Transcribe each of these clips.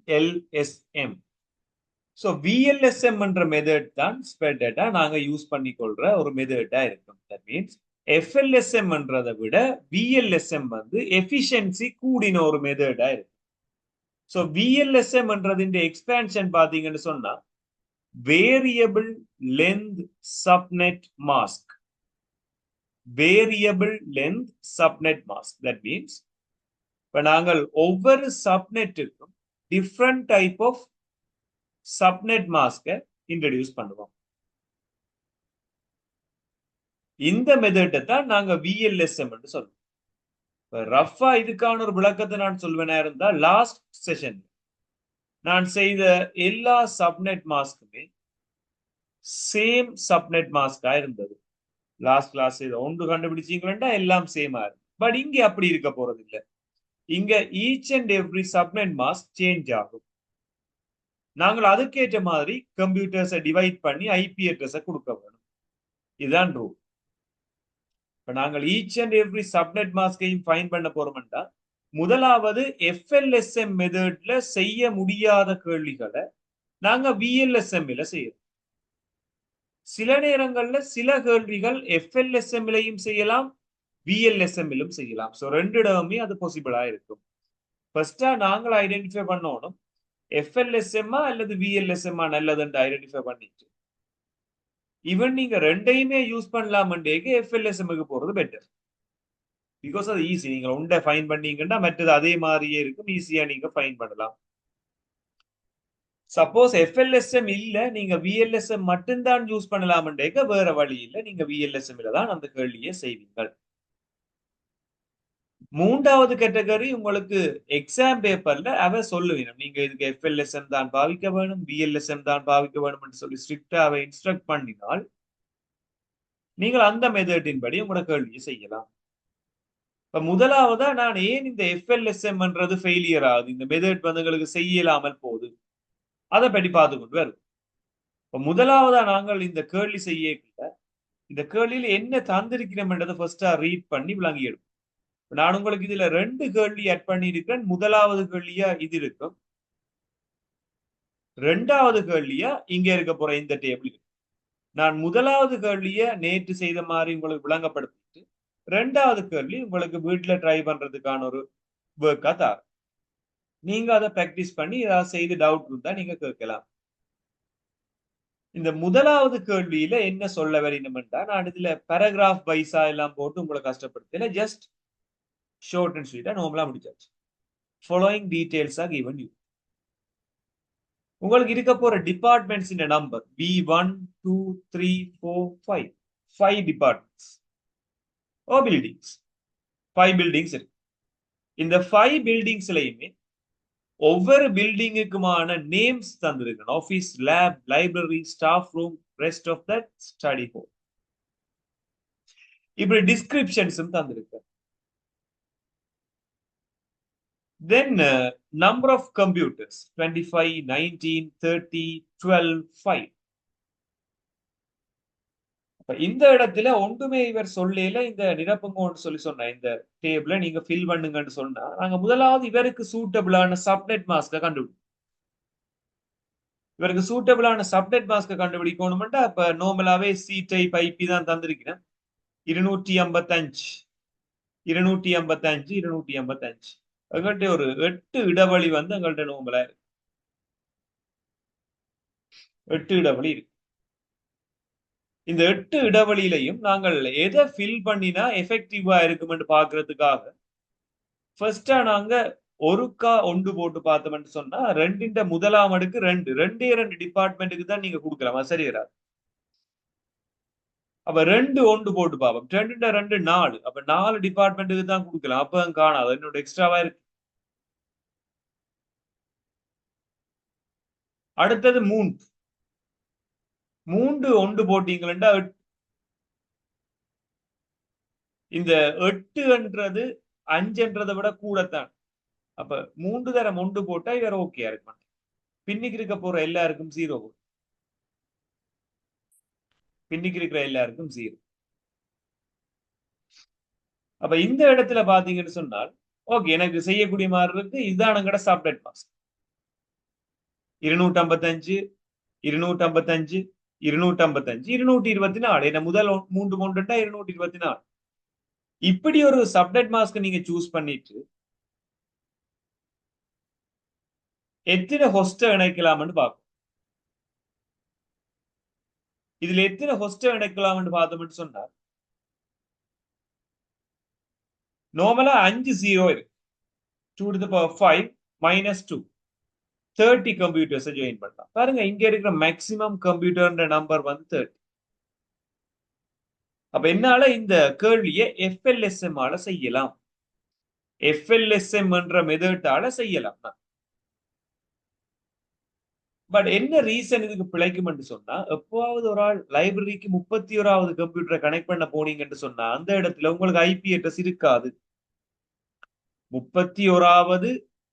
VLSM. So VLSM என்ற method தான் spread data நாங்க யூஸ் பண்ணிக்கொள்ற ஒரு மெத்தடா இருக்கும். தட் மீன்ஸ் FLSM என்றதை விட VLSM வந்து எஃபிஷியன்சி கூடின ஒரு மெத்தடா இருக்கு. ஸோ VLSM என்றதின் எக்ஸ்பேன்ஷன் பாத்தீங்கன்னு சொன்னா variable length subnet mask. Variable length subnet mask. That means இப்ப நாங்கள் ஒவ்வொரு சப்நெட்டுக்கும் டிஃப்ரெண்ட் டைப் ஆஃப் சப்நெட் மாஸ்கை இன்ட்ரடியூஸ் பண்ணுவோம். இந்த மெத்தட்டை தான் நாங்க VLSM என்று சொல்லுவோம். ரஃபா இதுக்கான ஒரு விளக்கத்தை நான் சொல்வேனா இருந்தா லாஸ்ட் செஷன் நான் செய்த எல்லா சப்நெட் மாஸ்க்குமே சேம் சப்நெட் மாஸ்கா இருந்தது. லாஸ்ட் கிளாஸ் இதை ஒன்று கண்டுபிடிச்சீங்களா எல்லாம் சேமா இருக்கு. பட் இங்க அப்படி இருக்க போறது இல்லை. இங்க each and every subnet mask change ஆகும். நாங்கள் அதுக்கேற்ற மாதிரி கம்ப்யூட்டர்ஸை டிவைட் பண்ணி ஐபி அட்ரஸை கொடுக்க வேணும். இதுதான் ரூல். இப்ப நாங்கள் ஈச் அண்ட் எவ்ரி சப்நெட் மாஸ்கையும் ஃபைண்ட் பண்ண போறோம்னா முதலாவது FLSM மெத்தட்ல செய்ய முடியாத கேள்விகளை நாங்க VLSM-ல செய்யறோம். சில நேரங்கள்ல சில கேள்விகள் FLSM-லயும் செய்யலாம், VLSM-லும் செய்யலாம். ஸோ ரெண்டு இடமுமே அது பாசிபிளா இருக்கும். ஃபர்ஸ்டா நாங்கள் ஐடென்டிஃபை பண்ணணும் FLSM-ஆ அல்லது VLSM-ஆ நல்லதுன்னு ஐடென்டிஃபை பண்ணிட்டு ஈவன் நீங்க ரெண்டையுமே யூஸ் பண்ணலாம்ன்றேக்கு FLSM-க்கு போறது பெட்டர். பிகாஸ் அது ஈஸி. நீங்க ஒன்றை ஃபைன் பண்ணீங்கன்னா மற்றது அதே மாதிரியே இருக்கும், ஈஸியா நீங்க ஃபைன் பண்ணலாம். சப்போஸ் FLSM இல்ல நீங்க VLSM மட்டும்தான் யூஸ் பண்ணலாம்ன்றேக்க வேற வழி இல்லை, நீங்க VLSM-ல தான் அந்த கேள்வியை செய்வீங்கள். மூன்றாவது கேட்டகரி உங்களுக்கு எக்ஸாம் பேப்பர்ல அவ சொல்லுவீங்க நீங்க இதுக்கு FLSM தான் பாவிக்க வேணும், VLSM தான் பாவிக்க வேணும் சொல்லி ஸ்ட்ரிக்டா அவ இன்ஸ்ட்ரக்ட் பண்ணினால் நீங்கள் அந்த மெத்தடின் படி உங்களோட கேள்வியை செய்யலாம். இப்ப முதலாவதா நான் ஏன் இந்த FLSM-ன்றது ஃபெயிலியர் ஆகுது, இந்த மெத்தட் வந்து எங்களுக்கு செய்யலாமல் போகுது, அதை பற்றி பார்த்து கொண்டு வரும். இப்ப முதலாவதா நாங்கள் இந்த கேள்வி செய்ய இந்த கேள்வியில என்ன தந்திருக்கிறோம்ன்றதை ஃபர்ஸ்டா ரீட் பண்ணி விளங்கி எடுப்போம். நான் உங்களுக்கு இதுல ரெண்டு கேள்வி ஆட் பண்ணி இருக்கிறேன். முதலாவது கேள்வியா இது இருக்கும், ரெண்டாவது கேள்வியா இங்க இருக்க போற இந்த டேபிள். நான் முதலாவது கேள்விய நேற்று செய்த மாதிரி உங்களுக்கு விளங்கப்படுத்திட்டு ரெண்டாவது கேள்வி உங்களுக்கு வீட்டுல ட்ரை பண்றதுக்கான ஒரு ஒர்க்கா தான். நீங்க அதை பிராக்டிஸ் பண்ணி ஏதாவது செய்து டவுட் இருந்தா நீங்க கேட்கலாம். இந்த முதலாவது கேள்வியில என்ன சொல்ல வரணும்னா நான் இதுல பேராகிராஃப் வைஸா எல்லாம் போட்டு உங்களை கஷ்டப்படுத்தல, ஜஸ்ட் ஷார்ட் அண்ட் ஸ்வீட்டா நார்மலா முடிச்சாச்சு. Following details are given you. உங்களுக்கு இருக்க போற டிபார்ட்மெண்ட்ஸ் இந்த number B1 2 3 4 5 5 departments or buildings. 5 buildings இருக்கு. இந்த 5 பில்டிங்ஸ்லயுமே ஒவ்வொரு பில்டிங்குக்குமான நேம்ஸ் தந்திருக்கணும். Office, lab, library, staff room, rest of that study hall. இப்படி டிஸ்கிரிப்ஷன்ஸும் தந்திருக்கு. Then number of computers 25, 19, 30, 12, 5. இந்த இடத்துல ஒன்றுமே இவர் சொல்லல, இந்த நிரப்புங்கன்னு சொல்லி சொன்ன இந்த டேபிள நீங்க ஃபில் பண்ணுங்கன்னு சொன்னா நாங்க முதலாவது இவருக்கு சூட்டபிளான சப்நெட் மாஸ்க கண்டுபிடிப்போம். இவருக்கு சூட்டபிளான சப்நெட் மாஸ்க கண்டுபிடிக்கணும்னா அப்ப நார்மலாவே சி டைப் ஐபி தான் தந்திருக்கிறேன். 255 255 255 எங்கள்கிட்ட ஒரு 8 இடைவெளி வந்து எங்கள்கிட்ட நார்மலா இருக்கு. 8 இடைவெளி இருக்கு. இந்த 8 இடைவெளியிலையும் நாங்கள் எதை ஃபில் பண்ணினா எஃபெக்டிவா இருக்கும்னு பாக்குறதுக்காக ஃபர்ஸ்டா நாங்க ஒருக்கா ஒன்று போட்டு பார்த்தோம்னு சொன்னா ரெண்டின் முதலாம் அடுக்கு ரெண்டே ரெண்டு டிபார்ட்மெண்ட்டுக்கு தான் நீங்க கொடுக்கலாம், சரி வராது. அப்ப ரெண்டு ஒன்று போட்டு பார்ப்போம். ரெண்டு 4, அப்ப 4 டிபார்ட்மெண்ட்டுக்கு தான் கொடுக்கலாம். அப்ப காணாது, என்னோட எக்ஸ்ட்ராவா இருக்கு. அடுத்தது 3 ஒன்று போட்டீங்களா இந்த 8ன்றது 5ன்றதை விட கூடத்தான். அப்ப 3 தரம் 1 போட்டா இவர் ஓகே இருக்கும். பின்னிக்கு இருக்க போற எல்லாருக்கும் 0, பின்னிக்கு இருக்கிற எல்லாருக்கும் 0. அப்ப இந்த இடத்துல பாத்தீங்கன்னு சொன்னால் ஓகே எனக்கு செய்யக்கூடிய மாதிரி இருக்கு. இதுதான் எங்கட சப்நெட் மாஸ்க். 255 255 255 224. என்ன முதல் 3 கொண்டுட்டா 224. இப்படி ஒரு சப்நெட் மாஸ்க் நீங்க சூஸ் பண்ணிட்டு எத்தனை ஹொஸ்ட இணைக்கலாம்னு பார்ப்போம். இதுல எத்தனை ஹொஸ்ட இணைக்கலாம்னு பார்த்தோம்னு சொன்னா நார்மலா 5 0 இருக்கு. 2 to the power 5 minus 2 30 computers join பண்ணலாம். பாருங்க இங்க இருக்கிற மேக்ஸிமம் கம்ப்யூட்டர் நம்பர் வந்து 30. அப்ப என்னால இந்த கேள்வியை எஃப்எல்எஸ்எம் ஆல செய்யலாம். எஃப்எல்எஸ்எம் என்ற மெத்தடால செய்யலாம். பட் என்ன ரீசன் இதுக்கு பிழைக்கும் என்று சொன்னா, எப்போவாவது ஒரு ஆள் லைப்ரரிக்கு 31வது கம்ப்யூட்டரை கனெக்ட் பண்ண போனீங்கன்னு சொன்னா அந்த இடத்துல உங்களுக்கு ஐபி அட்ரஸ் இருக்காது. 31வது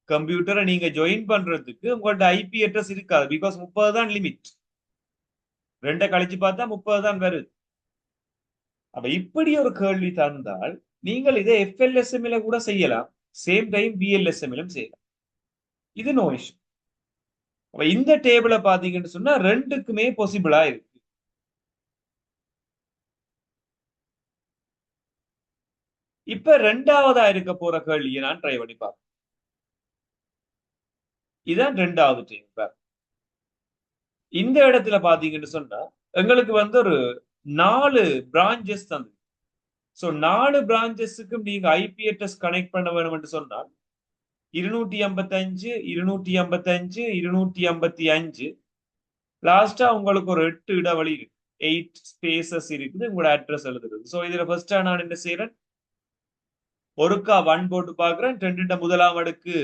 கம்ப்யூட்டரை நீங்க ஜாயின் பண்றதுக்கு உங்கள்ட்ட ஐபி அட்ரஸ் இருக்காது. பிகாஸ் 30 தான் லிமிட். 2 கழிச்சு பார்த்தா 30 தான் வருது. அப்ப இப்படி ஒரு கேள்வி தந்தால் நீங்கள் இதை எஃப்எல்எஸ்எம் கூட செய்யலாம். சேம் டைம் பிஎல்எஸ்எம் செய்யலாம். இது நோ இஷ்யூ. அப்ப இந்த டேபிளை பாத்தீங்கன்னு சொன்னா ரெண்டுக்குமே பாசிபிளா இருக்கு. இப்ப ரெண்டாவதா இருக்க போற கேள்வியை நான் ட்ரை பண்ணி பார்ப்பேன். இதான் ரெண்டாவது டேபிள். இந்த இடத்துல பாத்தீங்கன்னு சொன்னா எங்களுக்கு வந்து ஒரு 4 பிரான்சஸ் தந்து. சோ 4 பிரான்சஸுக்கும் நீங்க ஐபி அட்ரஸ் கனெக்ட் பண்ண வேணும் என்று சொன்னால் 255 255 255 லாஸ்டா உங்களுக்கு ஒரு 8 இடைவெளி இருக்கு. 8 ஸ்பேசஸ் இருக்குது உங்களோட அட்ரஸ் எழுதுறது. சோ இதுல ஃபர்ஸ்டா நான் என்ன செய்யறேன், ஒருக்கா 1 போட்டு பாக்குறேன். 2 முதலாம் அடுக்கு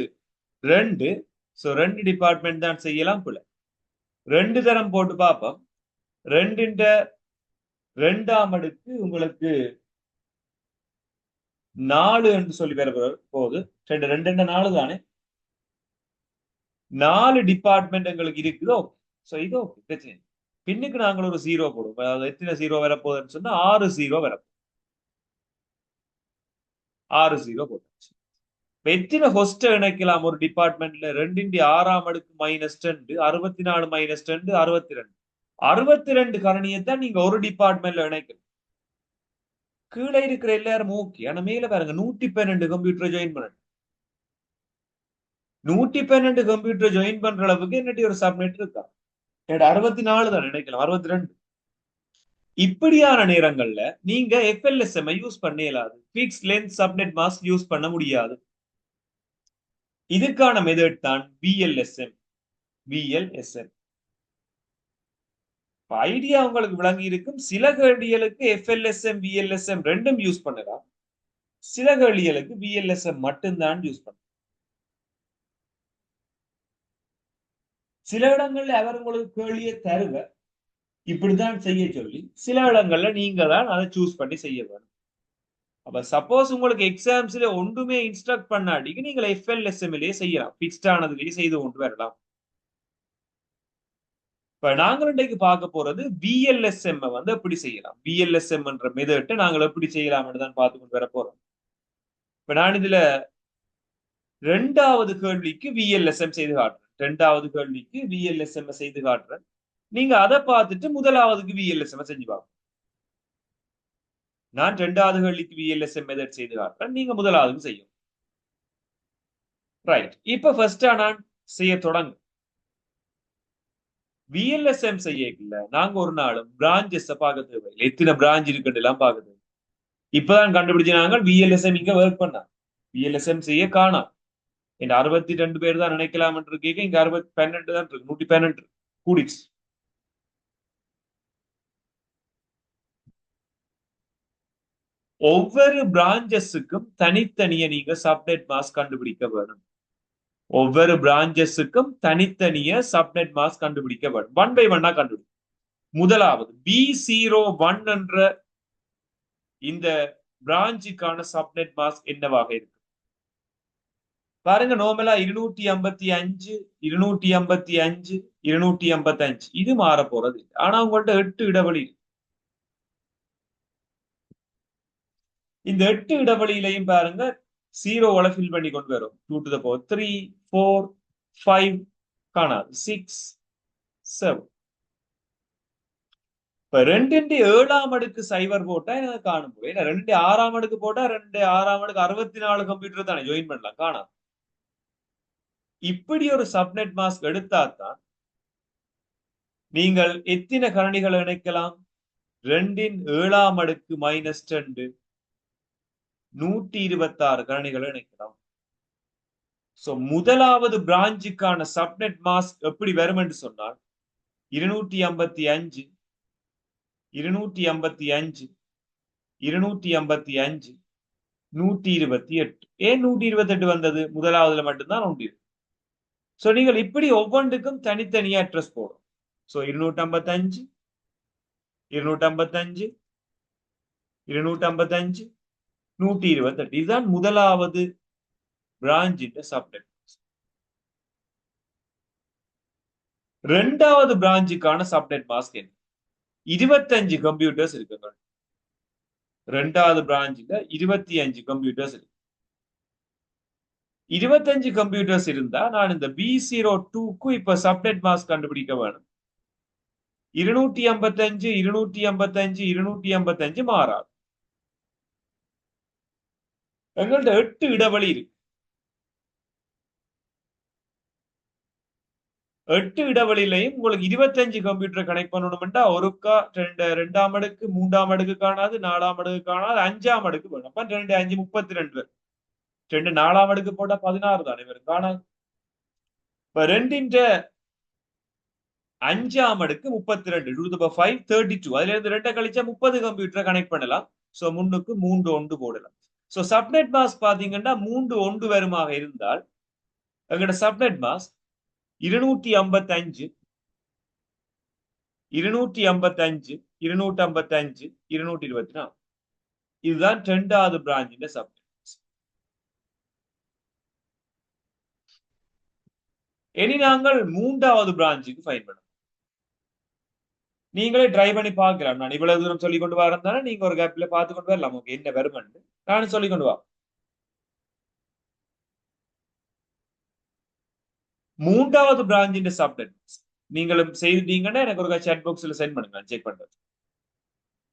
2. சோ 2 டிபார்ட்மெண்ட் தான் செய்யலாம் போல. 2 தரம் போட்டு பார்ப்போம். 2 2ஆம் அடுக்கு உங்களுக்கு 4 என்று சொல்லி பெற போகுது. 2 4 தானே. 4 டிபார்ட்மெண்ட் எங்களுக்கு இருக்குது. ஓகே. சோ இது ஓகே, பிரச்சனை. பின்னுக்கு நாங்கள் ஒரு 0 போடுவோம். அதாவது எத்தனை 0 வரப்போகுதுன்னு சொன்னா 6 0 வரப்போகுது. 6 0 போட்டாச்சு. எத்தனை ஹொஸ்ட் இணைக்கலாம் ஒரு டிபார்ட்மெண்ட்ல? 2 6ஆம் அடுக்கு -2 64 -2 62 62 கரணியத்தான் நீங்க ஒரு டிபார்ட்மெண்ட்ல இணைக்கணும். கீழே இருக்கிற எல்லாரும் ஓகே. ஆனா மேல பாருங்க 112 கம்ப்யூட்டர் ஜாயின் பண்ணணும். 112 கம்ப்யூட்டர் ஜாயின் பண்ற அளவுக்கு என்னட்டி ஒரு சப்நெட் இருக்கா? 64 தான் நினைக்கலாம், 62. இப்படியான நேரங்கள்ல நீங்க எஃப்எல்எஸ்எம் யூஸ் பண்ண இயலாது. Fix length subnet mask use பண்ண முடியாது. இதுக்கான மெத்தட் தான் விஎல்எஸ்எம். ஐடியா உங்களுக்கு விளங்கி இருக்கும். சில கேள்விகளுக்கு எஃப்எல்எஸ்எம் விஎல்எஸ்எம் ரெண்டும் யூஸ் பண்ணலாம். சில கேள்விகளுக்கு விஎல்எஸ்எம் மட்டும்தான் யூஸ் பண்ணலாம். சில இடங்கள்ல அவர் உங்களுக்கு கேள்வியை தருவ இப்படிதான் செய்ய சொல்லி, சில இடங்கள்ல நீங்க தான் அதை சூஸ் பண்ணி செய்ய வேணும். அப்ப சப்போஸ் உங்களுக்கு எக்ஸாம்ஸ்ல ஒன்றுமே இன்ஸ்ட்ரக்ட் பண்ணாட்டிக்கு நீங்கள் எஃப்எல்எஸ்எம்லயே செய்யலாம். பிக்ஸ்ட் ஆனதுலயே செய்து கொண்டு வரலாம். இப்ப நாங்கள் இன்றைக்கு பார்க்க போறது விஎல்எஸ்எம் வந்து எப்படி செய்யலாம். விஎல்எஸ்எம் என்ற மெத்தட்டை நாங்கள் எப்படி செய்யலாம்னு தான் பார்த்து கொண்டு வர போறோம். இப்ப நான் இதுல 2வது கேள்விக்கு விஎல்எஸ்எம் செய்து காட்டுறேன். 2வது கேள்விக்கு விஎல்எஸ்எம் செய்து காட்டுறேன். நீங்க அதை பார்த்துட்டு முதலாவதுக்கு விஎல்எஸ்எம் செஞ்சு பார்ப்போம். நான் 2வது கேள்விக்கு விஎல்எஸ்எம் மெத்தட் செய்து காட்டுறேன். நீங்க முதலாவதுக்கு செய்யும். ரைட். இப்ப ஃபர்ஸ்டா நான் செய்ய தொடங்கு. விஎல்எஸ்எம் செய்யல நாங்க ஒரு நாளும் பிரான்சஸ் பார்க்க தேவையில்லை. எத்தனை பிரான்ச் இருக்குன்னு எல்லாம் பார்க்க தேவை. இப்பதான் கண்டுபிடிச்சு நாங்கள் விஎல்எஸ்எம் இங்க ஒர்க் பண்ணா. விஎல்எஸ்எம் செய்ய காணாம். இந்த 62 பேர் தான் நினைக்கலாம் இருக்கீங்க. இங்க 12 தான் இருக்கு. 112 கூடிச்சு. ஒவ்வொரு பிரான்சஸுக்கும் தனித்தனிய நீங்க சப்நெட் மாஸ்க் கண்டுபிடிக்க வேணும். ஒவ்வொரு பிரான்சஸுக்கும் தனித்தனிய சப்நெட் மாஸ்க் கண்டுபிடிக்க வேணும். 1 by 1 கண்டுபிடி. முதலாவது B01 என்ற இந்த பிரான்ச்சுக்கான சப்நெட் மாஸ்க் என்னவாக இருக்கு பாருங்க. நார்மலா 255 255 255 இது மாற போறது. ஆனா உங்கள்ட்ட 8 இடைவெளி. இந்த 8 இடைவெளியிலையும் பாருங்க 0 ஃபில் பண்ணி கொண்டு வரும். 2 to the power 3 4 5 காணாது 6 7. இப்ப 2 7ஆம் அடுக்கு சைபர் போட்டா எனக்கு காணும் போது, ஏன்னா 2 6ஆம் அடுக்கு போட்டா 2 6ஆம் அடுக்கு 64 கம்ப்யூட்டர் தானே ஜாயின் பண்ணலாம், காணாது. இப்படி ஒரு சப்நெட் மாஸ்க் எடுத்தாதான் நீங்கள் எத்தனை கரணிகளை இணைக்கலாம்? 2 7ஆம் அடுக்கு -2 126 கரணிகளை இணைக்கலாம். சோ முதலாவது பிரான்ச்சுக்கான சப்நெட் மாஸ்க் எப்படி வரும் என்று சொன்னால் 255 255 255 128. ஏன் 128 வந்தது? முதலாவதுல மட்டும்தான் உண்டு. சோ நீங்கள் இப்படி ஒவ்வொன்றுக்கும் தனித்தனியா அட்ரஸ் போடும். சோ 255 255 255 128. இதுதான் முதலாவது பிரான்ச் சப்நெட். இரண்டாவது பிரான்ச்சுக்கான சப்நெட் மாஸ்க் என்ன? 25 கம்ப்யூட்டர்ஸ் இருக்குங்க. இரண்டாவது பிரான்ச்ல 25 கம்ப்யூட்டர்ஸ் இருக்கு. 25 கம்ப்யூட்டர்ஸ் இருந்தா நான் இந்த B02க்கு இப்ப சப்நெட் மாஸ்க் கண்டுபிடிக்க வேணும். 255 255 255 மாறாது. எங்கள்ட்ட 8 இடைவெளி இருக்கு. 8 இடைவெளியிலையும் உங்களுக்கு 25 கம்ப்யூட்டர் கனெக்ட் பண்ணணும்னா ஒருக்கா 2ஆம் அடுக்கு 3ஆம் அடுக்கு காணாது, 4ஆம் அடுக்கு காணாது, 5ஆம் அடுக்கு வேணும். அப்ப 2 5 32. 2 4ஆம் அடுக்கு போட்டா 16 தானே வரும், காணாது. இப்ப 2 5ஆம் அடுக்கு 32 2 to the 5 32. அதுல இருந்து 2 கழிச்சா 30 கம்ப்யூட்டரை கனெக்ட் பண்ணலாம். சோ முன்னுக்கு 3 1 போடலாம். சோ சப்நெட் மாஸ்க் பாத்தீங்கன்னா 3 1 வருமாக இருந்தால் எங்கட சப்நெட் மாஸ்க் 255 255 255 224. இதுதான் இரண்டாவது பிரான்ச் சப்நெட். இனி நாங்கள் மூன்றாவது பிரான்ச்சுக்கு ஃபைண்ட் பண்ணணும். நீங்களே ட்ரை பண்ணி பார்க்கலாம். நான் இவ்வளவு தூரம் சொல்லி கொண்டு வரேன் தானே, நீங்க ஒரு கேப்ல பார்த்து கொண்டு வரலாம். ஓகே, என்ன வருமென்று நானும் சொல்லி கொண்டு வா. மூன்றாவது பிரான்ச் சப்நெட் நீங்களும் செய்துட்டீங்கன்னா எனக்கு ஒரு சாட் பாக்ஸ்ல சென்ட் பண்ணுங்க, செக் பண்றது.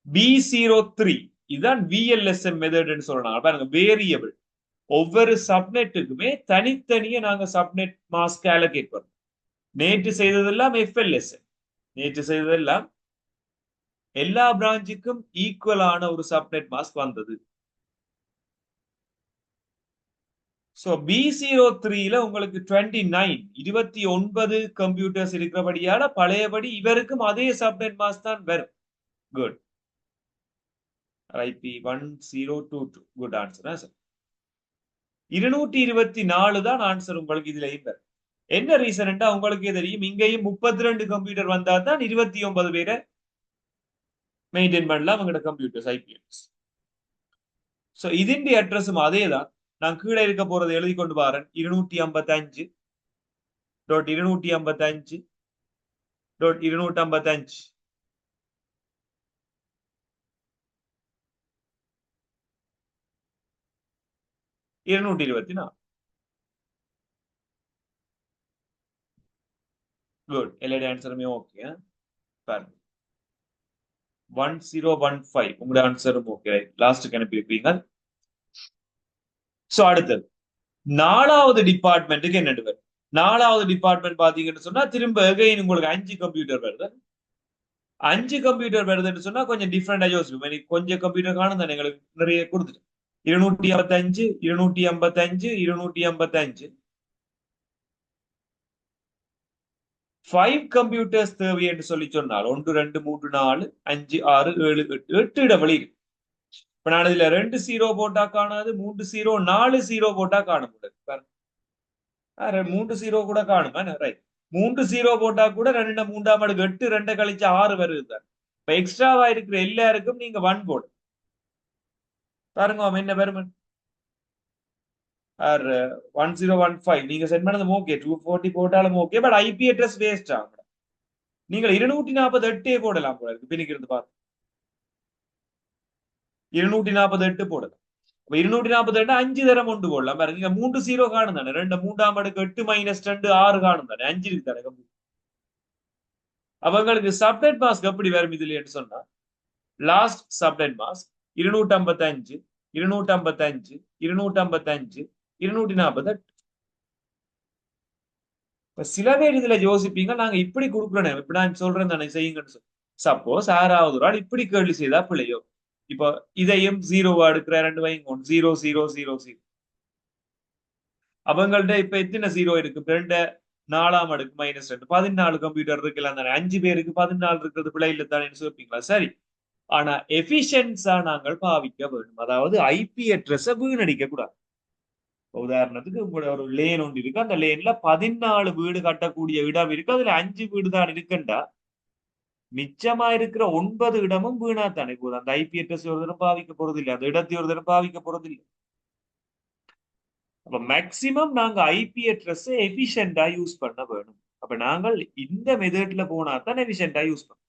B03 இதுதான் VLSM மெத்தட்னு சொல்லலாம். பாருங்க, வேரியபிள். ஒவ்வொரு சப்நெட்டுக்குமே தனித்தனியே நாங்க சப்நெட் மாஸ்க் அலோகேட் பண்ணோம். நேற்று செய்ததெல்லாம் FLSM. நேற்று செய்ததெல்லாம் எல்லா பிரான்ச்சுக்கும் ஈக்குவலான ஒரு சப்நெட் மாஸ்க் வந்தது. சோ B03ல உங்களுக்கு 29 கம்ப்யூட்டர்ஸ் இருக்கிறபடியால பழையபடி இவருக்கும் அதே சப்நெட் மாஸ்க் தான் வரும். குட். IP1022 good answer. 224 தான் ஆன்சர் உங்களுக்கு இதுல வரும். என்ன ரீசன் உங்களுக்கே தெரியும். இங்கேயும் 32 கம்ப்யூட்டர் வந்தா தான் 29 பேரை மெயின்டைன் பண்ணலாம் உங்களோட கம்ப்யூட்டர்ஸ் IPS. சோ ഇതിന്റെ அட்ரஸும் அதே தான். நான் கீழே இருக்க போறது எழுதி கொண்டு வரேன். 255.255.255 224. குட். எல்லா ஆன்சருமே ஓகே. பாருங்க, 1015 உங்களோட ஆன்சரும் ஓகே. லாஸ்ட்டுக்கு அனுப்பியிருப்பீங்க. சோ அடுத்தது நாலாவது டிபார்ட்மெண்ட்டுக்கு என்ன வரும்? நாலாவது டிபார்ட்மெண்ட் பாத்தீங்கன்னு சொன்னா திரும்ப அகைன் உங்களுக்கு 5 கம்ப்யூட்டர் வருது. 5 கம்ப்யூட்டர் வருதுன்னு சொன்னா கொஞ்சம் டிஃப்ரெண்டா யோசிப்போம். கொஞ்சம் கம்ப்யூட்டர் காணும் தானே எங்களுக்கு நிறைய கொடுத்துட்டு 255 255 255 5 கம்ப்யூட்டர்ஸ் தேவை என்று சொல்லி சொன்னால் 1 2 3 4 5 6 7 8 இடைவெளி இருக்கு. இப்ப நான் இதுல 2 0 போட்டா காணாது, 3 0 4 0 போட்டா காண முடியாது. 3 0 கூட காணுமா? ரைட். 3 0 போட்டா கூட 2 3ஆம் அடுக்கு 8 2 கழிச்சு 6 வருது. இப்ப எக்ஸ்ட்ராவா இருக்கிற எல்லாருக்கும் நீங்க 1 போடு பாருங்க, என்ன பெருமன் 1015 நீங்க சென்ட் பண்ணது ஓகே. 240 போட்டாலும் okay. But IP address waste ஆகும். நீங்க 248 போடலாம் போல இருக்கு. பின்னிக்கிறது பார்த்து 248 போடலாம். 242 5 தரம் கொண்டு கொள்ளலாம் பாருங்க. இங்க 3 0 காணும் தானே, 2 3ஆம் அடுக்கு 8 மைனஸ் 2 6 காணும் தானே, 5 இருக்கு தானே. அவங்களுக்கு சப்நெட் மாஸ்க் எப்படி வரும் இதுல சொன்னா, லாஸ்ட் சப்நெட் மாஸ்க் 255 255 255 248. சில பேர் இதுல யோசிப்பீங்க, நாங்க இப்படி கொடுக்குறோம் இப்படி நான் சொல்றேன் தானே செய்யுங்கன்னு சொல்லி. சப்போஸ் யாராவது ஒரு ஆள் இப்படி கேள்வி செய்தா பிள்ளையோ, இப்போ இதையும் 0 எடுக்கிற 2 வைங்க 0 0 0 0. அவங்கள்ட்ட இப்ப எத்தனை 0 இருக்கு, 2 4ஆம் அடுக்கு மைனஸ் 2 14 கம்ப்யூட்டர் இருக்கலாம் தானே, 5 பேருக்கு 14 இருக்கிறது பிள்ளை இல்லை தானே சொல்லிப்பீங்களா? சரி, ஆனா எஃபிஷியன்ஸா நாங்கள் பாவிக்க வேண்டும். அதாவது ஐபி அட்ரஸ வீணடிக்க கூடாது. உதாரணத்துக்கு உங்களோட ஒரு லேன் ஒன்று இருக்கு, அந்த லேன்ல 14 வீடு கட்டக்கூடிய இடம் இருக்கு, அதுல 5 வீடு தான் இருக்குண்டா மிச்சமா இருக்கிற 9 இடமும் வீணா தானே போகுது. அந்த ஐபி அட்ரஸ் ஒரு தினம் பாவிக்க போறது இல்லை, அந்த இடத்தை ஒரு தினம் பாவிக்க போறது இல்லை. அப்ப மேக்சிமம் நாங்க ஐபி அட்ரஸ் எஃபிஷியன்டா யூஸ் பண்ண வேணும். அப்ப நாங்கள் இந்த மெத்தட்ல போனா தான் எஃபிஷியன்டா யூஸ் பண்ணணும்.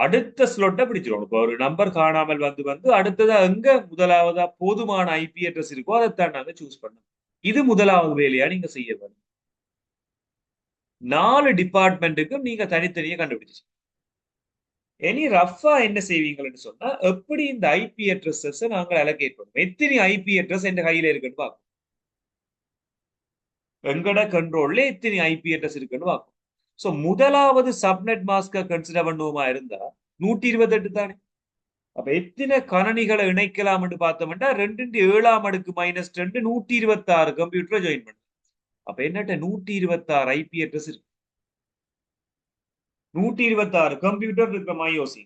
அடுத்த ஸ்லோட்டை பிடிச்சிடும். இப்போ ஒரு நம்பர் காணாமல் வந்து அடுத்ததா எங்க முதலாவதா போதுமான ஐபி அட்ரஸ் இருக்கோ அதைத்தான் நாங்க சூஸ் பண்ணணும். இது முதலாவது வேலையா நீங்க செய்ய வேணும். 4 டிபார்ட்மெண்ட்டுக்கும் நீங்க தனித்தனியா கண்டுபிடிச்சு இனி ரஃபா என்ன செய்வீங்கன்னு சொன்னா, எப்படி இந்த ஐபி அட்ரஸஸ் நாங்கள் அலோகேட் பண்ணுவோம். எத்தனை ஐபி அட்ரஸ் என் கையில இருக்குன்னு பார்ப்போம். எங்கட கண்ட்ரோல்ல எத்தனை ஐபி அட்ரஸ் இருக்குன்னு பார்ப்போம். சோ முதலாவது சப்நெட் மாஸ்க கன்சிடர் பண்ணுவோமா இருந்தா 128 தானே. அப்ப எத்தனை கணனிகளை இணைக்கலாம்னு பார்த்தோம்னா 2 7ஆம் அடுக்கு மைனஸ் 2 126 கம்ப்யூட்டரை ஜாயின் பண்ணு. அப்ப என்னட்ட 126 ஐபி அட்ரஸ் இருக்கு. 126 கம்ப்யூட்டர் இருக்கிற மாதிரி யோசி.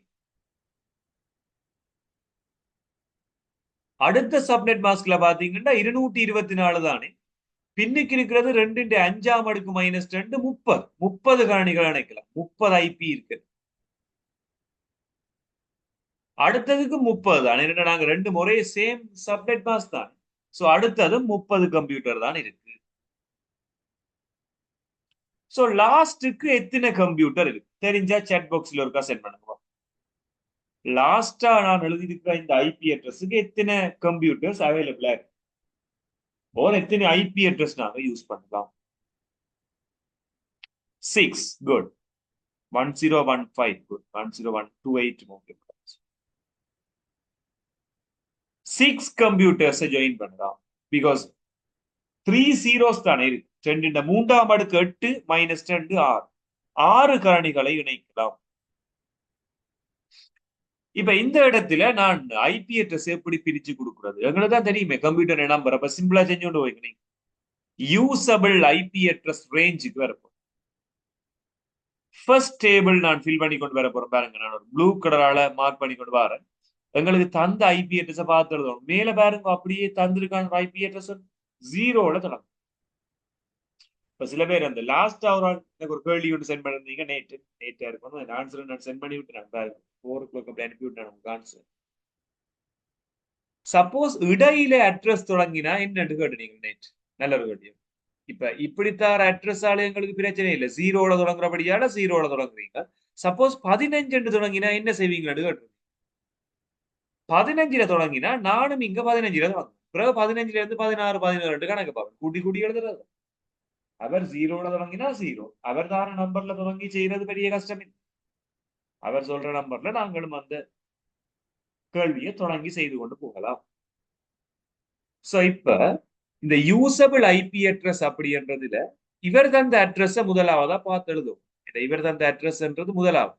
அடுத்த சப்நெட் மாஸ்க்ல பாத்தீங்கன்னா 224 தானே. பின்னுக்கு இருக்கிறது 2 5ஆம் அடுக்கு மைனஸ் 2 30 கணனிகள் இணைக்கலாம். 30 ஐபி இருக்கு. அடுத்ததுக்கு 30 தான். நாங்க 2 முறை சேம் சப்நெட் மாஸ்க் தான். சோ அடுத்தது 30 கம்ப்யூட்டர் தான் இருக்கு. சோ லாஸ்ட்டுக்கு எத்தனை கம்ப்யூட்டர் இருக்கு தெரிஞ்சா சாட் பாக்ஸ்ல ஒருக்கா சென்ட் பண்ணுங்க. லாஸ்டா நான் எழுதியிருக்கிற இந்த ஐபி அட்ரஸுக்கு எத்தனை கம்ப்யூட்டர்ஸ் அவைலபிளா இருக்கு, ஒரு எத்தனை ஐபி அட்ரஸ் நாங்க யூஸ் பண்ணலாம். 6 குட், 1015 குட், 10128 6 கம்ப்யூட்டர்ஸ் ஜாயின் பண்ணலாம். பிகாஸ் 3 zeros தானே இருக்கு. 2 3ஆம் அடுக்கு 8 மைனஸ் 2 6 கரணிகளை இணைக்கலாம். இப்ப இந்த இடத்துல நான் ஐபி அட்ரஸ் எப்படி பிரிச்சு கொடுக்கிறது எங்களுக்கு தான் தெரியுமே. கம்ப்யூட்டர் நம்பர் அப்ப சிம்பிளா செஞ்சு கொண்டு போய்க்கணும். யூசபிள் ஐபி அட்ரஸ் ரேஞ்சுக்கு வரப்போம். ஃபர்ஸ்ட் டேபிள் நான் ஃபில் பண்ணி கொண்டு வர போறேன் பாருங்க. நான் ஒரு ப்ளூ கலரால மார்க் பண்ணி கொண்டு வரேன். எங்களுக்கு தந்த ஐபி அட்ரஸ் பார்த்து எழுதணும். மேல பாருங்க அப்படியே தந்திருக்கான ஐபி அட்ரஸ் 0ல தொடங்கும். இப்ப சில பேர் அந்த லாஸ்டா ஒரு எனக்கு ஒரு கேள்வி ஒன்று சென்ட் பண்ணிருந்தீங்க, நேட்டா இருக்கணும். அந்த ஆன்சர் நான் சென்ட் பண்ணி விட்டுறேன் பாருங்க. 4 o'clock அப்படி அனுப்பி விட்டேன் நமக்கு ஆன்சர். சப்போஸ் இடையில அட்ரஸ் தொடங்கினா என்னன்னு கேட்டுனீங்க நேற்று. நல்ல ஒரு கேள்வி. இப்ப இப்படித்தார அட்ரஸ் ஆளு எங்களுக்கு பிரச்சனை இல்லை. 0ல தொடங்குறபடியால 0ல தொடங்குறீங்க. சப்போஸ் 15 தொடங்கினா என்ன செய்வீங்கன்னு கேட்டு. 15ல தொடங்கினா நானும் இங்க 15ல தொடங்கும். பிறகு 15ல இருந்து 16 17 கணக்கு பார்ப்பேன். கூட்டி கூட்டி எழுதுறது. அவர் 0ல தொடங்கினா 0. அவர் தார நம்பர்ல தொடங்கி செய்யறது பெரிய கஷ்டம் இல்லை. அவர் சொல்ற நம்பர்ல நாங்களும் அந்த கேள்வியை தொடங்கி செய்து கொண்டு போகலாம். சோ இப்ப இந்த யூசபிள் ஐபி அட்ரஸ் அப்படின்றதுல இவர் தந்த அட்ரஸ் முதலாவதா பார்த்து எழுதும். இவர் தந்த அட்ரஸ்ன்றது முதலாவது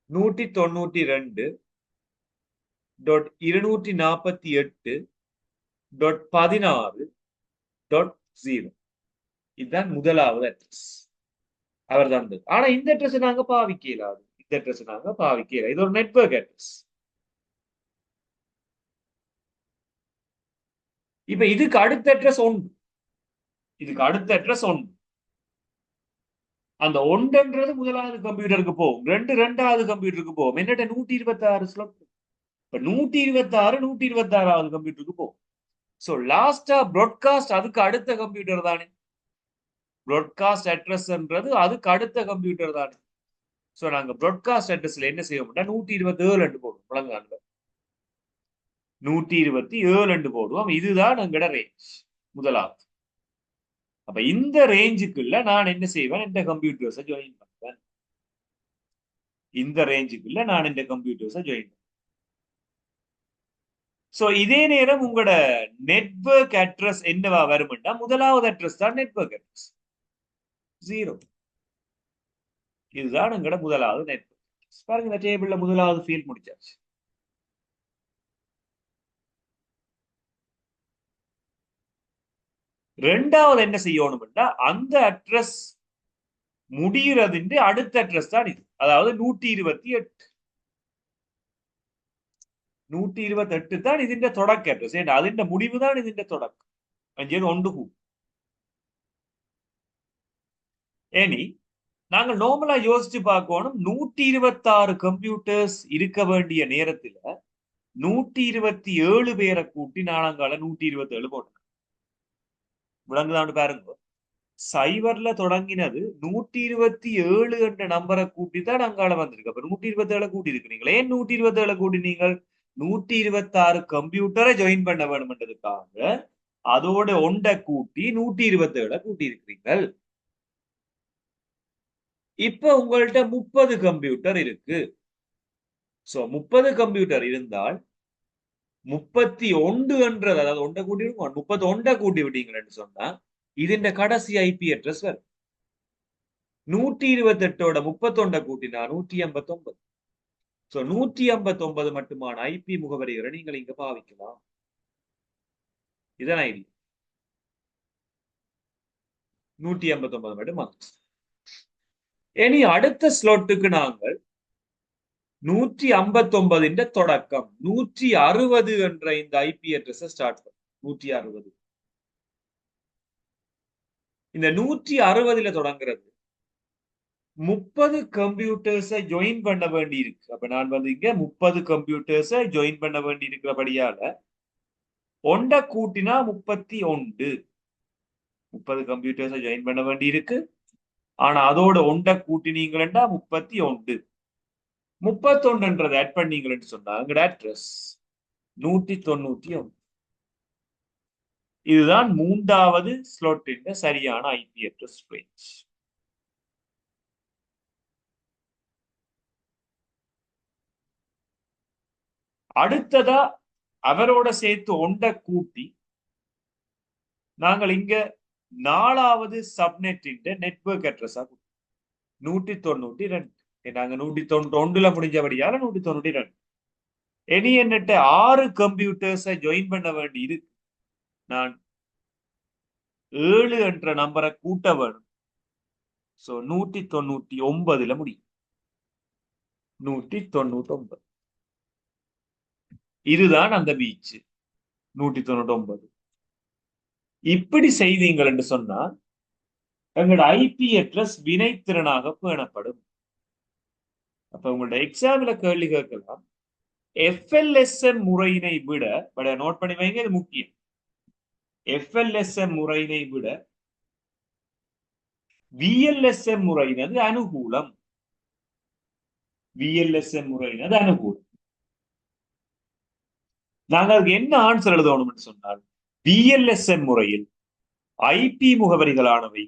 192.248.16.0 இதுதான் முதலாவது அட்ரஸ் அவர் தந்தது. ஆனா இந்த அட்ரஸ் நாங்க பாவிக்கலாது. இந்த அட்ரஸ் நாங்க பாவிக்கல. இது ஒரு நெட்வொர்க் அட்ரஸ். இப்ப இதுக்கு அடுத்த அட்ரஸ் 1. இதுக்கு அடுத்த அட்ரஸ் 1. அந்த 1ன்றது முதலாவது கம்ப்யூட்டருக்கு போகும். 2 2வது கம்ப்யூட்டருக்கு போகும். என்னட்ட 126 ஸ்லாட். இப்ப 126 126வது கம்ப்யூட்டருக்கு போகும். சோ லாஸ்டா ப்ராட்காஸ்ட் அதுக்கு அடுத்த கம்ப்யூட்டர் தானே. ப்ராட்காஸ்ட் அட்ரஸ்ன்றது அதுக்கு அடுத்த கம்ப்யூட்டர் தானே. சோ நாங்க ப்ராட்காஸ்ட் அட்ரஸ்ல என்ன செய்வோம்னா 127 போடுவோம். முழங்கால 127 போடுவோம். இதுதான் எங்கட ரேஞ்ச் முதலாவது. அப்ப இந்த ரேஞ்சுக்குள்ள நான் என்ன செய்வேன், இந்த கம்ப்யூட்டர்ஸை ஜாயின் பண்ணுவேன். இந்த ரேஞ்சுக்குள்ள நான் இந்த கம்ப்யூட்டர்ஸை ஜாயின் பண்ணுவேன். சோ இதே நேரம் உங்களோட நெட்வொர்க் அட்ரஸ் என்னவா வரும்னா, முதலாவது அட்ரஸ் தான் நெட்வொர்க் அட்ரஸ் 0. இதுதான் எங்கட முதலாவது நெட்வொர்க். பாருங்க, இந்த டேபிள்ல முதலாவது ஃபீல்ட் முடிச்சாச்சு. ரெண்டாவது என்ன செய்யணும்னா, அந்த அட்ரஸ் முடிகிறது அடுத்த அட்ரஸ் தான் இது. அதாவது 128. 128 தான் ഇതിന്റെ தொடக்க அட்ரஸ். ஏன்னா അതിന്റെ முடிவு தான் ഇതിന്റെ தொடக்கம். அஞ்சேது ஒன்று கூ. ஏனி நாங்கள் நார்மலா யோசிச்சு பார்க்கணும், 126 கம்ப்யூட்டர்ஸ் இருக்க வேண்டிய நேரத்துல 127 பேரை கூட்டி நாளங்கால 127 போட்டேன். விளங்குதான்னு பாருங்க. சைவர்ல தொடங்கினது 127 என்ற நம்பரை கூட்டி தான் அங்கால வந்திருக்கு. அப்ப 127 கூட்டி இருக்கிறீங்களா? ஏன் 127 கூட்டி நீங்கள் 126 கம்ப்யூட்டரை ஜாயின் பண்ண வேணும்ன்றதுக்காக அதோட ஒன்றை கூட்டி 127 கூட்டி இருக்கிறீர்கள். இப்ப உங்கள்ட்ட 30 கம்ப்யூட்டர் இருக்கு. சோ 30 கம்ப்யூட்டர் இருந்தால் 31 என்றது, அதாவது ஒன்றை கூட்டி 31 கூட்டி விட்டீங்கன்னு சொன்னா ഇതിന്റെ கடைசி ஐபி அட்ரஸ் வரும். 128ஓட 31 கூட்டினா 159. சோ 159 மட்டுமான ஐபி முகவரிகளை நீங்கள் இங்க பாவிக்கலாம். இதான் ஐடி 159 மட்டும் வந்துச்சு. இனி அடுத்த ஸ்லோட்டுக்கு நாங்கள் 159 தொடக்கம் 160 என்ற இந்த ஐபி அட்ரஸ் ஸ்டார்ட் பண்ணும். 160 இந்த 160ல தொடங்குறது 30 கம்ப்யூட்டர்ஸை ஜாயின் பண்ண வேண்டி இருக்கு. அப்ப நான் வந்து இங்க 30 கம்ப்யூட்டர்ஸை ஜாயின் பண்ண வேண்டி இருக்கிறபடியால ஒண்ட கூட்டினா 31. 30 கம்ப்யூட்டர்ஸை ஜாயின் பண்ண வேண்டி இருக்கு. ஆனா அதோட ஒண்ட கூட்டினீங்களா 31. 31 ஆட் பண்ணீங்கன்னு சொன்னா எங்கட அட்ரஸ் 191. இதுதான் மூன்றாவது ஸ்லோட்டின் சரியான ஐபி அட்ரஸ் ரேஞ்ச். அடுத்ததா அவரோட சேர்த்து ஒண்ட கூட்டி நாங்கள் இங்க 4வது சப்நெட்டின் நெட்வொர்க் அட்ரஸா 192. நாங்க 191ல முடிஞ்சபடியால 192. இனி என்னட்ட 6 கம்ப்யூட்டர்ஸை ஜாயின் பண்ண வேண்டி இருக்கு. நான் 7 என்ற நம்பரை கூட்ட வேணும். சோ 199ல முடியும். 199. இதுதான் அந்த பீச் 199. இப்படி செய்தீங்கள் என்று சொன்னா எங்களோட ஐபி அட்ரஸ் வினைத்திறனாக பேணப்படும். அப்ப உங்களோட எக்ஸாம்ல கேள்வி கேட்கலாம், FLSM முறையினை விட, நோட் பண்ணி வைங்க, இது முக்கியம். FLSM முறையினை விட VLSM முறையினது அனுகூலம். VLSM முறையினது அனுகூலம். நாங்கள் என்ன ஆன்சர் எழுதணும் சொன்னால், VLSM முறையில் ஐபி முகவரிகளானவை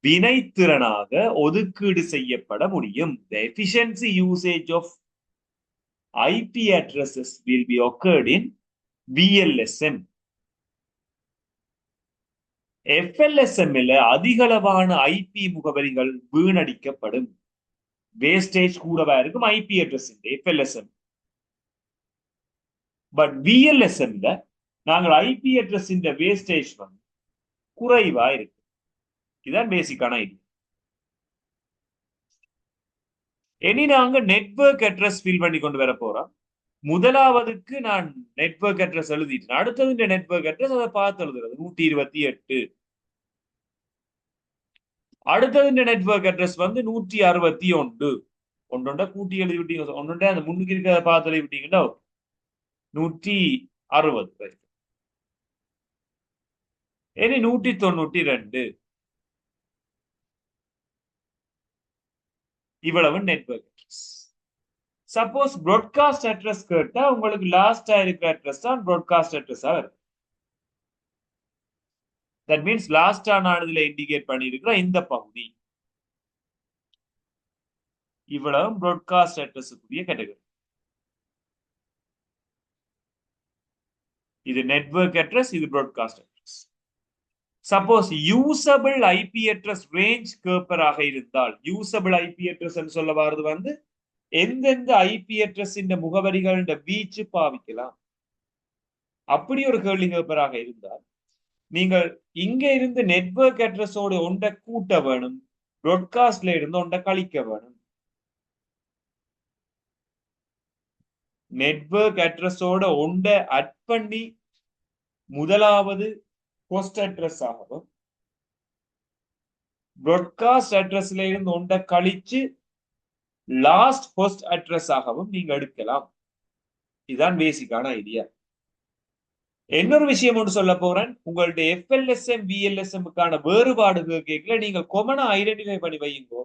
வினைத்திறனாக ஒதுக்கீடு செய்யப்பட முடியும். The efficiency usage of IP addresses will be occurred in VLSM. FLSM அதிகளவான ஐபி முகவரிகள் வீணடிக்கப்படும். வேஸ்டேஜ் கூடவா இருக்கும் IP address FLSM. But VLSM நாங்கள் ஐபி அட்ரஸ் வேஸ்டேஜ் வந்து குறைவா இருக்கு. இதுதான் பேசிக்கான ஐடியா. இனி நாங்க நெட்வொர்க் அட்ரஸ் ஃபில் பண்ணி கொண்டு வர போறோம். முதலாவதுக்கு நான் நெட்வொர்க் அட்ரஸ் எழுதிட்டேன். அடுத்தது இந்த நெட்வொர்க் அட்ரஸ் அதை பார்த்து எழுதுறது 128. அடுத்தது இந்த நெட்வொர்க் அட்ரஸ் வந்து 161. ஒன்றொண்ட கூட்டி எழுதி விட்டீங்க. ஒன்றொண்ட அந்த முன்னுக்கு இருக்கிறத பார்த்து எழுதி விட்டீங்கன்னா 160. இனி 192. இவ்வளவு network address. Suppose broadcast address கேட்டா உங்களுக்கு லாஸ்டா இருக்கிற அட்ரஸ் தான் ப்ராட்காஸ்ட் அட்ரஸா வரும். தட் மீன்ஸ் லாஸ்டா நான் இதுல இண்டிகேட் பண்ணியிருக்கிற இந்த பகுதி இவ்வளவு ப்ராட்காஸ்ட் அட்ரஸுக்குரிய கேட்டகரி. இது நெட்வொர்க் அட்ரஸ், இது broadcast address. Suppose usable IP address range கேப்பராக இருந்தால், யூசபிள் ஐபி அட்ரஸ் சொல்ல வாரது வந்து எந்தெந்த ஐபி அட்ரஸ் இந்த முகவரிகள் வீச்சு பாவிக்கலாம். அப்படி ஒரு கேள்வி கேப்பராக இருந்தால் நீங்கள் இங்க இருந்து நெட்வொர்க் அட்ரஸோட ஒன்றை கூட்ட வேணும், ப்ராட்காஸ்ட்ல இருந்து ஒன்றை கழிக்க வேணும். நெட்வொர்க் அட்ரஸோட ஒன்றை அட் பண்ணி முதலாவது ஹோஸ்ட் அட்ரஸ் ஆகவும், ப்ராட்காஸ்ட் அட்ரஸ்ல இருந்து ஒன்றை கழிச்சு லாஸ்ட் ஹோஸ்ட் அட்ரஸ் ஆகவும் நீங்க எடுக்கலாம். இதுதான் பேசிக்கான ஐடியா. இன்னொரு விஷயம் ஒன்று சொல்ல போறேன். உங்களுடைய எஃப்எல்எஸ்எம் விஎல்எஸ்எம்க்கான வேறுபாடு கேட்கல நீங்க கொமனா ஐடென்டிஃபை பண்ணி வையுங்கோ.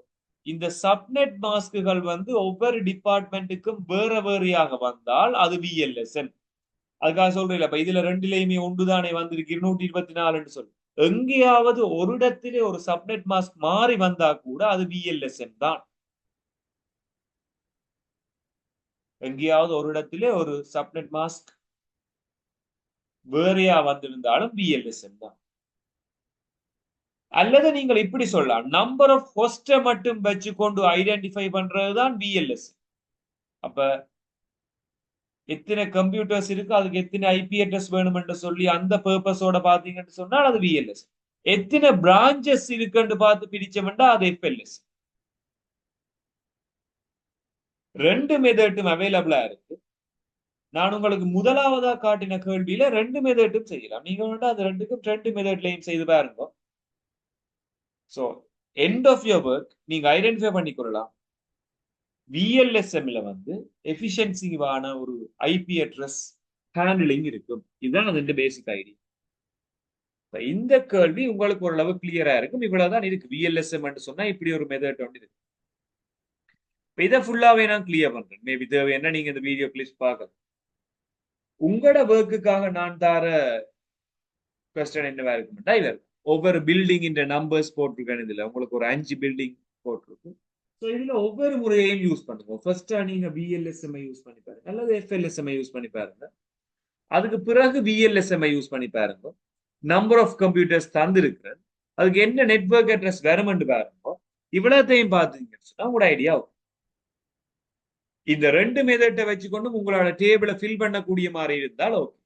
இந்த சப்நெட் மாஸ்க்குகள் வந்து ஒவ்வொரு டிபார்ட்மெண்ட்டுக்கும் வேற வேறையாக வந்தால் அது விஎல்எஸ்எம். அதுக்காக சொல்றேன், இப்ப இதுல ரெண்டுலயுமே ஒன்றுதானே வந்திருக்கு 224 சொல்லு. எங்கேயாவது ஒரு இடத்திலே ஒரு சப்நெட் மாஸ்க் மாறி வந்தா கூட அது விஎல்எஸ்எம் தான். எங்கேயாவது ஒரு இடத்திலே ஒரு சப்நெட் மாஸ்க் வேறையா வந்திருந்தாலும் விஎல்எஸ்எம் தான். அல்லது நீங்கள் இப்படி சொல்லலாம், நம்பர் ஆஃப் ஹோஸ்ட மட்டும் வச்சு கொண்டு ஐடென்டிஃபை பண்றதுதான் விஎல்எஸ். அப்ப எத்தனை கம்ப்யூட்டர்ஸ் இருக்கு, அதுக்கு எத்தனை ஐபி அட்ரஸ் வேணும் என்று சொல்லி அந்த பர்பஸோட பாத்தீங்கன்னு சொன்னால் அது விஎல்எஸ். எத்தனை பிரான்ச்சஸ் இருக்குன்னு பார்த்து பிரிச்சோம்னா அது எஃப்எல்எஸ். ரெண்டு மெத்தட்டும் அவைலபிளா இருக்கு. நான் உங்களுக்கு முதலாவதா காட்டின கேள்வியில ரெண்டு மெத்தட்டும் செய்யலாம். நீங்க வேண்டாம் அது ரெண்டுக்கும் ரெண்டு மெத்தட்லையும் செய்து பாருங்க. So end of your work நீங்க ஐடென்டிஃபை பண்ணிக்கொள்ளலாம். விஎல்எஸ்எம்ல வந்து எஃபிஷியன்சிவான ஒரு ஐபி அட்ரஸ் ஹேண்ட்லிங் இருக்கும். இதுதான் அது பேசிக் ஐடியா. இந்த கேள்வி உங்களுக்கு ஓரளவு கிளியரா இருக்கும். இவ்வளவுதான் இருக்கு. விஎல்எஸ்எம் சொன்னா இப்படி ஒரு மெத்தட் ஒன்று இருக்கு. இதை ஃபுல்லாவே நான் கிளியர் பண்றேன். மேபி தேவை என்ன நீங்க இந்த வீடியோ கிளிப்ஸ் பார்க்க. உங்களோட ஒர்க்குக்காக நான் தர கொஸ்டின் என்னவா இருக்கும்டா, இது ஒவ்வொரு பில்டிங் இந்த நம்பர்ஸ் போட்டிருக்கேன். இதுல உங்களுக்கு ஒரு 5 பில்டிங் போட்டிருக்கு. ஸோ இதுல ஒவ்வொரு முறையையும் யூஸ் பண்ணுங்க. ஃபர்ஸ்டா நீங்க விஎல்எஸ்எம்ஐ யூஸ் பண்ணி பாருங்க, அல்லது எஃப்எல்எஸ்எம்ஐ யூஸ் பண்ணி பாருங்க. அதுக்கு பிறகு விஎல்எஸ்எம்ஐ யூஸ் பண்ணி பாருங்க. நம்பர் ஆஃப் கம்ப்யூட்டர்ஸ் தந்திருக்கிறேன், அதுக்கு என்ன நெட்வொர்க் அட்ரஸ் வேணும்னு பாருங்க. இவ்வளத்தையும் பார்த்தீங்கன்னு சொன்னா உங்களோட ஐடியா. இந்த ரெண்டு மெத்தட்டை வச்சுக்கொண்டு உங்களோட டேபிளை ஃபில் பண்ணக்கூடிய மாதிரி இருந்தால் ஓகே.